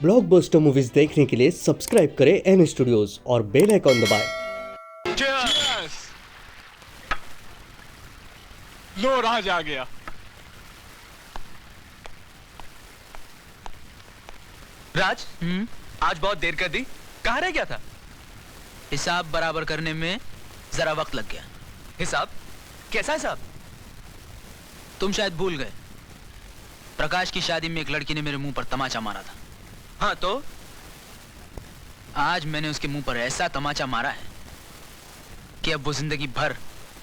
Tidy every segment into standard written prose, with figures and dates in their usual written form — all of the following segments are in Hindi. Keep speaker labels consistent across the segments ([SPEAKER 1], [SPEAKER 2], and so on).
[SPEAKER 1] ब्लॉकबस्टर मूवीज देखने के लिए सब्सक्राइब करें एन स्टूडियोज और बेल आइकॉन दबाएं।
[SPEAKER 2] Cheers! लो राज आ गया।
[SPEAKER 3] राज, आज बहुत देर कर दी। कहाँ रह गया था?
[SPEAKER 4] हिसाब बराबर करने में जरा वक्त लग गया।
[SPEAKER 3] हिसाब? कैसा हिसाब?
[SPEAKER 4] तुम शायद भूल गए, प्रकाश की शादी में एक लड़की ने मेरे मुंह पर तमाचा मारा था।
[SPEAKER 3] हाँ तो?
[SPEAKER 4] आज मैंने उसके मुंह पर ऐसा तमाचा मारा है कि अब वो जिंदगी भर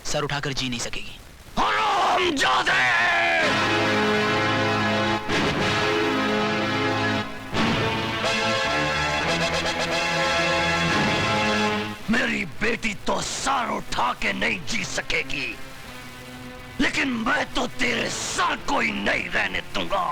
[SPEAKER 4] सर उठाकर जी नहीं सकेगी।
[SPEAKER 3] हरामजादे! मेरी बेटी तो सर उठा के नहीं जी सकेगी, लेकिन मैं तो तेरे सर को ही नहीं रहने दूंगा।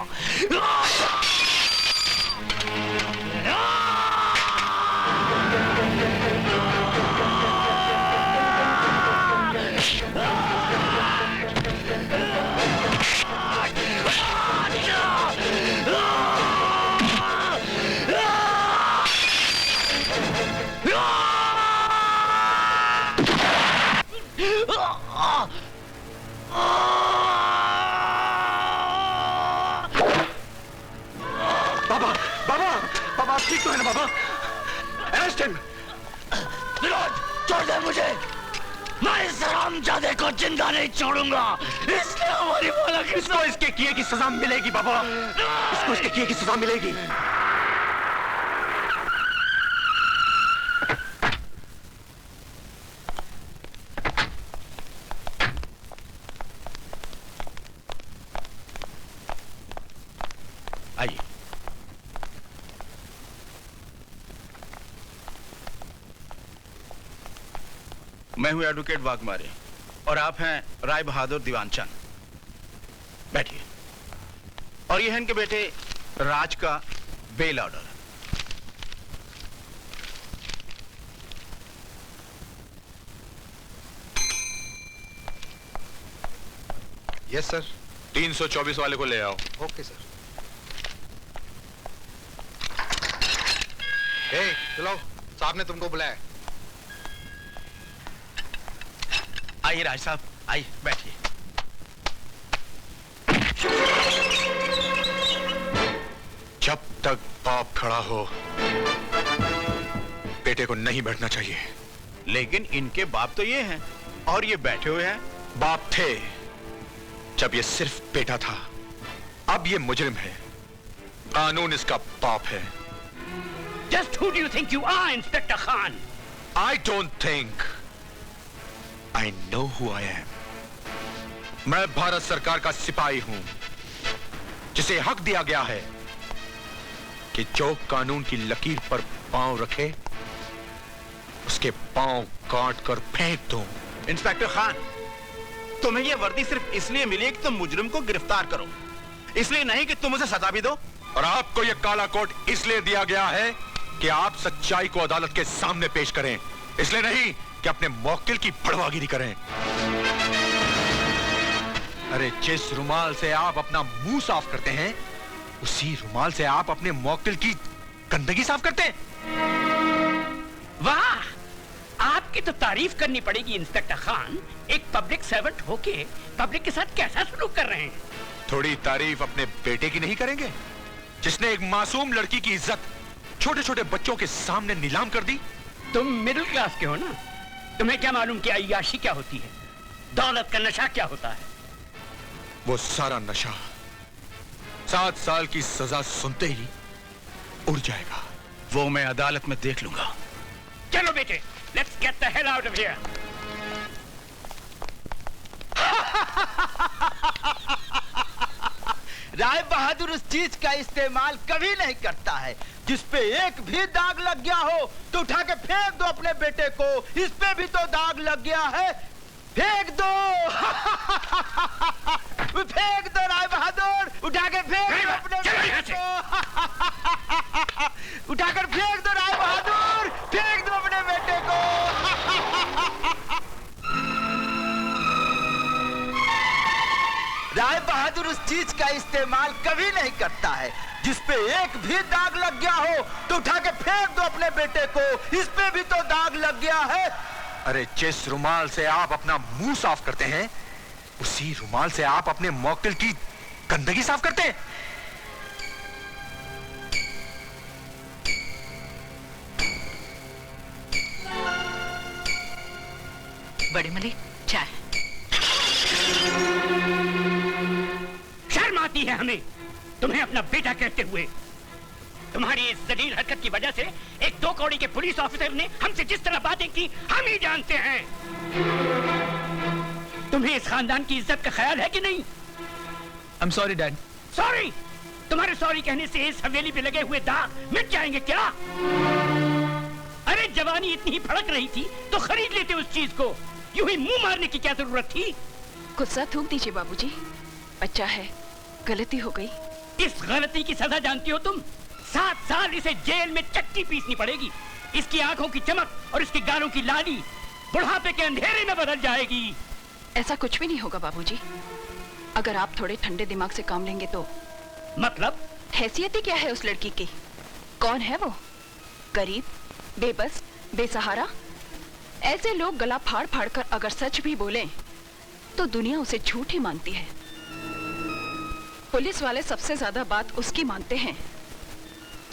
[SPEAKER 3] बाबा ठीक तो है ना बाबा? Arrest him! विनोद, छोड़ दे मुझे। मैं इस हरामजादे को जिंदा नहीं छोड़ूंगा। इसने हमारी मौला किसको इसके किए की सजा मिलेगी बाबा। इसको इसके किए की सजा मिलेगी। आइए।
[SPEAKER 2] मैं हूं एडवोकेट वाघमारे और आप हैं राय बहादुर दीवानचंद। बैठिए। और ये है इनके बेटे राज का बेल ऑर्डर।
[SPEAKER 5] Yes sir.
[SPEAKER 2] 324 वाले को ले आओ।
[SPEAKER 5] Okay sir. ए, चलो, साहब ने तुमको बुलाया।
[SPEAKER 2] आइए राज साहब, आइए बैठिए।
[SPEAKER 5] जब तक बाप खड़ा हो बेटे को नहीं बैठना चाहिए।
[SPEAKER 2] लेकिन इनके बाप तो ये हैं और ये बैठे हुए हैं।
[SPEAKER 5] बाप थे जब ये सिर्फ बेटा था, अब ये मुजरिम है। कानून इसका बाप है।
[SPEAKER 6] Just who do you think you are, Inspector Khan?
[SPEAKER 5] I don't think. I know who I am. मैं भारत सरकार का सिपाही हूं, जिसे हक दिया गया है कि जो कानून की लकीर पर पांव रखे उसके पांव काट कर फेंक दूं।
[SPEAKER 2] इंस्पेक्टर खान, तुम्हें यह वर्दी सिर्फ इसलिए मिली कि तुम मुजरिम को गिरफ्तार करो, इसलिए नहीं कि तुम उसे सजा भी दो।
[SPEAKER 5] और आपको यह काला कोट इसलिए दिया गया है कि आप सच्चाई को अदालत के सामने पेश करें, इसलिए नहीं कि अपने मौकिल की बड़वागिरी करें। अरे जिस रुमाल से आप अपना मुंह साफ करते हैं, उसी रुमाल से आप अपने मौकिल की गंदगी साफ करते हैं।
[SPEAKER 6] वाह, आपकी तो तारीफ करनी पड़ेगी इंस्पेक्टर खान। एक पब्लिक सर्वेंट होके पब्लिक के साथ कैसा सलूक कर रहे हैं।
[SPEAKER 5] थोड़ी तारीफ अपने बेटे की नहीं करेंगे, जिसने एक मासूम लड़की की इज्जत छोटे छोटे बच्चों के सामने नीलाम कर दी?
[SPEAKER 6] तुम मिडिल क्लास के हो ना, तुम्हें क्या मालूम कि अय्याशी क्या होती है, दौलत का नशा क्या होता है।
[SPEAKER 5] वो सारा नशा 7 साल की सजा सुनते ही उड़ जाएगा।
[SPEAKER 2] वो मैं अदालत में देख लूंगा।
[SPEAKER 6] चलो बेटे, let's get the hell out of here.
[SPEAKER 7] Rai Bahadur उस चीज का इस्तेमाल कभी नहीं करता है जिस पे एक भी दाग लग गया हो तो उठा के फेंक दो अपने बेटे को। इस पे भी तो दाग लग गया है, फेंक दो। फेंक दो राय बहादुर, उठा के फेंक दो अपने बेटे को। उठाकर फेंक दो राय बहादुर, फेंक दो अपने बेटे को। राय बहादुर उस चीज का इस्तेमाल कभी नहीं करता है जिस पे एक भी दाग लग गया हो तो उठा के फेंक दो अपने बेटे को। इस पे भी तो दाग लग गया है।
[SPEAKER 5] अरे जिस रुमाल से आप अपना मुंह साफ करते हैं, उसी रुमाल से आप अपने मॉकटेल की गंदगी साफ करते हैं।
[SPEAKER 8] बड़े मलिक, चाय।
[SPEAKER 6] शर्म आती है हमें तुम्हें अपना बेटा कहते हुए। तुम्हारी इस जलील हरकत की वजह से एक 2 कौड़ी के पुलिस ऑफिसर ने हमसे जिस तरह बातें की हम ही जानते हैं। तुम्हें इस खानदान की इज्जत का ख्याल है कि नहीं?
[SPEAKER 4] I'm sorry, Dad.
[SPEAKER 6] सॉरी? तुम्हारे सॉरी कहने से इस हवेली पे लगे हुए दाग मिट जाएंगे क्या? अरे जवानी इतनी ही भड़क रही थी तो खरीद लेते उस चीज को। यूं ही मुंह मारने की क्या जरूरत थी?
[SPEAKER 8] गुस्सा थूक दीजिए बाबूजी, बच्चा है, गलती हो गई।
[SPEAKER 6] इस गलती की सजा जानती हो तुम? 7 साल इसे जेल में चक्की पीसनी पड़ेगी। इसकी आंखों की चमक और इसके गालों की लाली बुढ़ापे के अंधेरे में बदल जाएगी।
[SPEAKER 8] ऐसा कुछ भी नहीं होगा बाबूजी, अगर आप थोड़े ठंडे दिमाग से काम लेंगे तो।
[SPEAKER 6] मतलब?
[SPEAKER 8] हैसियत ही क्या है उस लड़की की? कौन है वो? गरीब, बेबस, बेसहारा। ऐसे लोग गला फाड़ फाड़ कर अगर सच भी बोलें तो दुनिया उसे झूठ ही मानती है। पुलिस वाले सबसे ज्यादा बात उसकी मानते हैं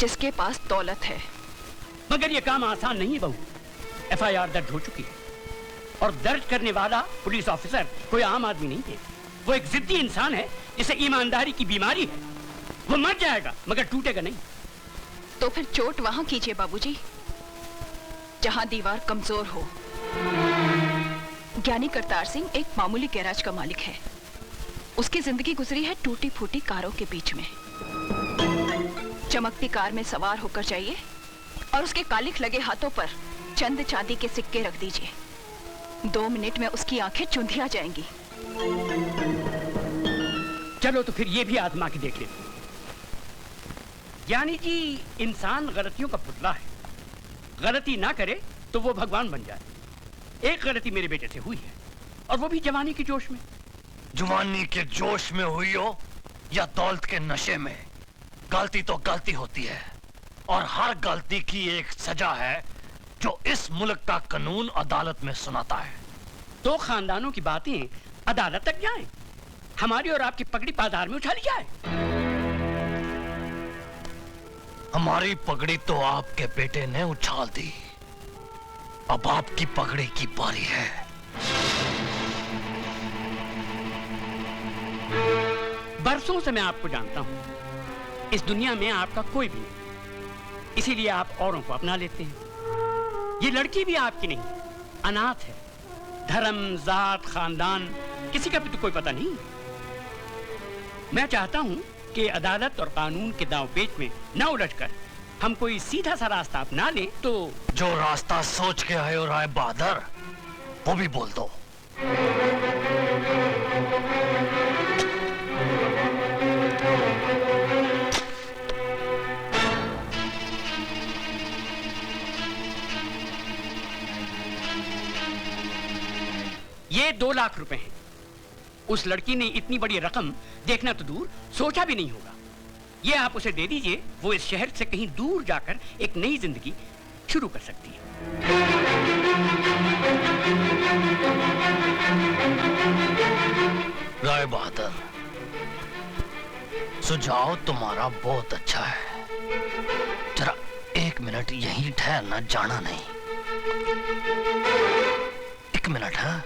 [SPEAKER 8] जिसके पास दौलत है।
[SPEAKER 6] मगर ये काम आसान नहीं है बहू। FIR दर्ज हो चुकी है और दर्ज करने वाला पुलिस ऑफिसर कोई आम आदमी नहीं है। वो एक जिद्दी इंसान है जिसे ईमानदारी की बीमारी है। वो मर जाएगा मगर टूटेगा नहीं।
[SPEAKER 8] तो फिर चोट वहां कीजिए बाबूजी जहां दीवार कमजोर हो। ज्ञानी करतार सिंह एक मामूली गैराज का मालिक है। उसकी जिंदगी गुजरी है टूटी फूटी कारों के बीच में। चमकती कार में सवार होकर जाइए और उसके कालिख लगे हाथों पर चंद चांदी के सिक्के रख दीजिए। 2 मिनट में उसकी आंखें चुंधिया जाएंगी।
[SPEAKER 6] चलो तो फिर ये भी आजमा के देख लेते। यानी कि इंसान गलतियों का पुतला है। गलती ना करे तो वो भगवान बन जाए। एक गलती मेरे बेटे से हुई है और वो भी जवानी के जोश में।
[SPEAKER 3] जवानी के जोश में हुई हो या दौलत के नशे में, गलती तो गलती होती है और हर गलती की एक सजा है जो इस मुल्क का कानून अदालत में सुनाता है।
[SPEAKER 6] 2 खानदानों की बातें अदालत तक जाएं, हमारी और आपकी पगड़ी बाजार में उछाली जाए।
[SPEAKER 3] हमारी पगड़ी तो आपके बेटे ने उछाल दी, अब आपकी पगड़ी की बारी है।
[SPEAKER 6] बरसों से मैं आपको जानता हूं। इस दुनिया में आपका कोई भी नहीं, इसीलिए आप औरों को अपना लेते हैं। ये लड़की भी आपकी नहीं, अनाथ है। धर्म, जात, खानदान किसी का भी तो कोई पता नहीं। मैं चाहता हूं कि अदालत और कानून के दांव पेच में न उलझकर हम कोई सीधा सा रास्ता अपना लें। तो
[SPEAKER 3] जो रास्ता सोच के आए हो राय बहादुर, वो भी बोल दो।
[SPEAKER 6] ये 2 लाख रुपए हैं। उस लड़की ने इतनी बड़ी रकम देखना तो दूर सोचा भी नहीं होगा। ये आप उसे दे दीजिए, वो इस शहर से कहीं दूर जाकर एक नई जिंदगी शुरू कर सकती है।
[SPEAKER 3] राय बहादुर, सुझाव तुम्हारा बहुत अच्छा है। जरा 1 मिनट यहीं ठहरना, जाना नहीं। 1 मिनट है।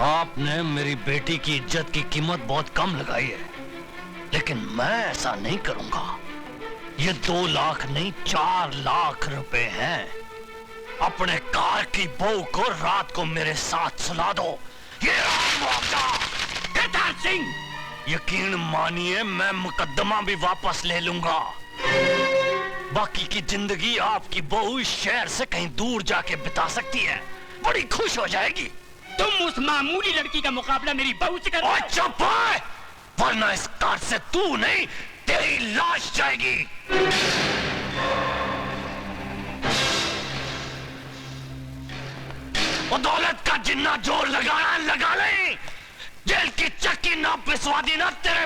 [SPEAKER 3] आपने मेरी बेटी की इज्जत की कीमत बहुत कम लगाई है, लेकिन मैं ऐसा नहीं करूंगा। ये 2 लाख नहीं 4 लाख रुपए हैं। अपने कार की बहू को रात को मेरे साथ सुला दो। ये मौका।
[SPEAKER 6] करतार सिंह,
[SPEAKER 3] यकीन मानिए मैं मुकद्दमा भी वापस ले लूंगा। बाकी की जिंदगी आपकी बहू इस शहर से कहीं दूर जाके बिता सकती है, बड़ी खुश हो जाएगी।
[SPEAKER 6] तुम उस मामूली लड़की का मुकाबला मेरी बहू से कर।
[SPEAKER 3] चुप है, वरना इस कार से तू नहीं तेरी लाश जाएगी। वो दौलत का जिन्ना जोर लगाना लगा ले। जेल की चक्की ना पिसवा दी ना तेरे